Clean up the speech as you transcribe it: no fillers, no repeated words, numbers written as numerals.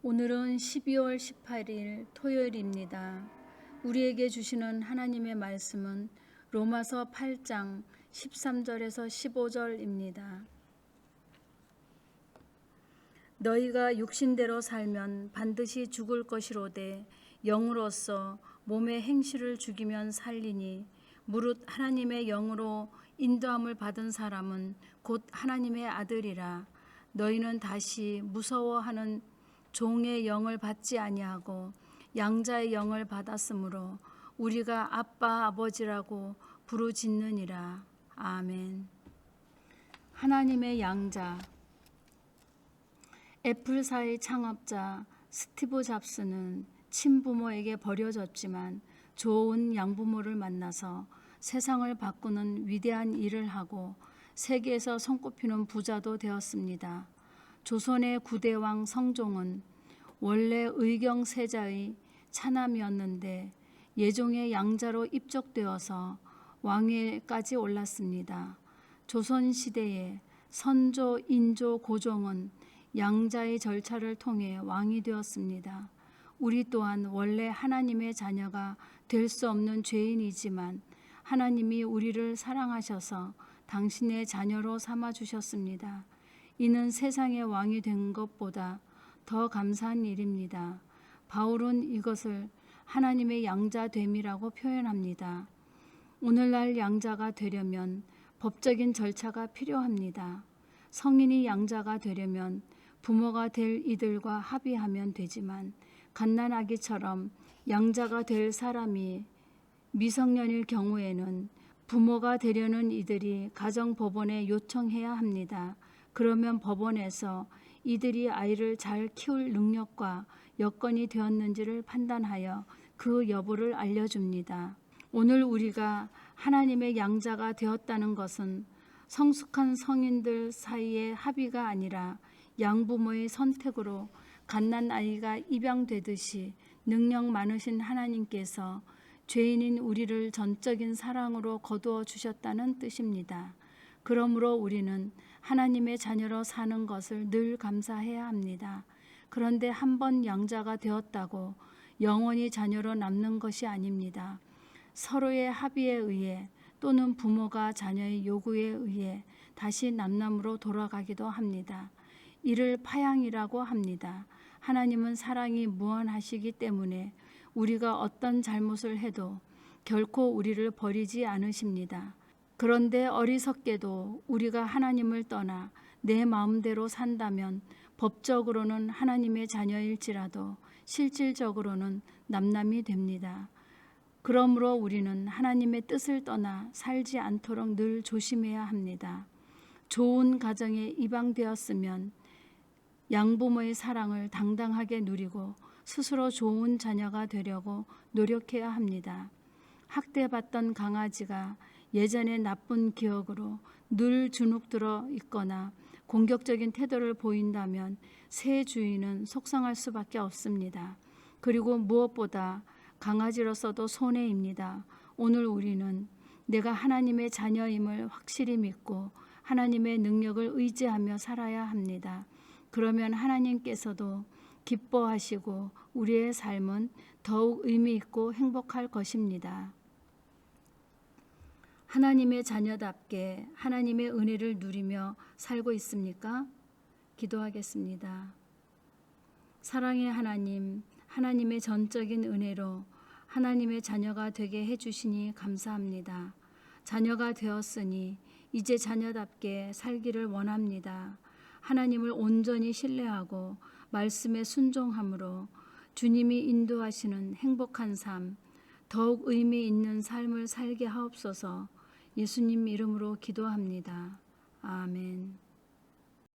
오늘은 12월 18일 토요일입니다. 우리에게 주시는 하나님의 말씀은 로마서 8장 13절에서 15절입니다. 너희가 육신대로 살면 반드시 죽을 것이로되 영으로서 몸의 행실을 죽이면 살리니 무릇 하나님의 영으로 인도함을 받은 사람은 곧 하나님의 아들이라. 너희는 다시 무서워하는 종의 영을 받지 아니하고 양자의 영을 받았으므로 우리가 아빠 아버지라고 부르짖느니라. 아멘. 하나님의 양자. 애플사의 창업자 스티브 잡스는 친부모에게 버려졌지만 좋은 양부모를 만나서 세상을 바꾸는 위대한 일을 하고 세계에서 손꼽히는 부자도 되었습니다. 조선의 9대 왕 성종은 원래 의경세자의 차남이었는데 예종의 양자로 입적되어서 왕위에까지 올랐습니다. 조선시대에 선조, 인조, 고종은 양자의 절차를 통해 왕이 되었습니다. 우리 또한 원래 하나님의 자녀가 될 수 없는 죄인이지만 하나님이 우리를 사랑하셔서 당신의 자녀로 삼아주셨습니다. 이는 세상의 왕이 된 것보다 더 감사한 일입니다. 바울은 이것을 하나님의 양자됨이라고 표현합니다. 오늘날 양자가 되려면 법적인 절차가 필요합니다. 성인이 양자가 되려면 부모가 될 이들과 합의하면 되지만 갓난아기처럼 양자가 될 사람이 미성년일 경우에는 부모가 되려는 이들이 가정법원에 요청해야 합니다. 그러면 법원에서 이들이 아이를 잘 키울 능력과 여건이 되었는지를 판단하여 그 여부를 알려줍니다. 오늘 우리가 하나님의 양자가 되었다는 것은 성숙한 성인들 사이의 합의가 아니라 양부모의 선택으로 갓난아이가 입양되듯이 능력 많으신 하나님께서 죄인인 우리를 전적인 사랑으로 거두어 주셨다는 뜻입니다. 그러므로 우리는 하나님의 자녀로 사는 것을 늘 감사해야 합니다. 그런데 한 번 양자가 되었다고 영원히 자녀로 남는 것이 아닙니다. 서로의 합의에 의해 또는 부모가 자녀의 요구에 의해 다시 남남으로 돌아가기도 합니다. 이를 파양이라고 합니다. 하나님은 사랑이 무한하시기 때문에 우리가 어떤 잘못을 해도 결코 우리를 버리지 않으십니다. 그런데 어리석게도 우리가 하나님을 떠나 내 마음대로 산다면 법적으로는 하나님의 자녀일지라도 실질적으로는 남남이 됩니다. 그러므로 우리는 하나님의 뜻을 떠나 살지 않도록 늘 조심해야 합니다. 좋은 가정에 입양되었으면 양부모의 사랑을 당당하게 누리고 스스로 좋은 자녀가 되려고 노력해야 합니다. 학대받던 강아지가 예전의 나쁜 기억으로 늘 주눅들어 있거나 공격적인 태도를 보인다면 새 주인은 속상할 수밖에 없습니다. 그리고 무엇보다 강아지로서도 손해입니다. 오늘 우리는 내가 하나님의 자녀임을 확실히 믿고 하나님의 능력을 의지하며 살아야 합니다. 그러면 하나님께서도 기뻐하시고 우리의 삶은 더욱 의미 있고 행복할 것입니다. 하나님의 자녀답게 하나님의 은혜를 누리며 살고 있습니까? 기도하겠습니다. 사랑의 하나님, 하나님의 전적인 은혜로 하나님의 자녀가 되게 해주시니 감사합니다. 자녀가 되었으니 이제 자녀답게 살기를 원합니다. 하나님을 온전히 신뢰하고 말씀에 순종함으로 주님이 인도하시는 행복한 삶, 더욱 의미 있는 삶을 살게 하옵소서. 예수님 이름으로 기도합니다. 아멘.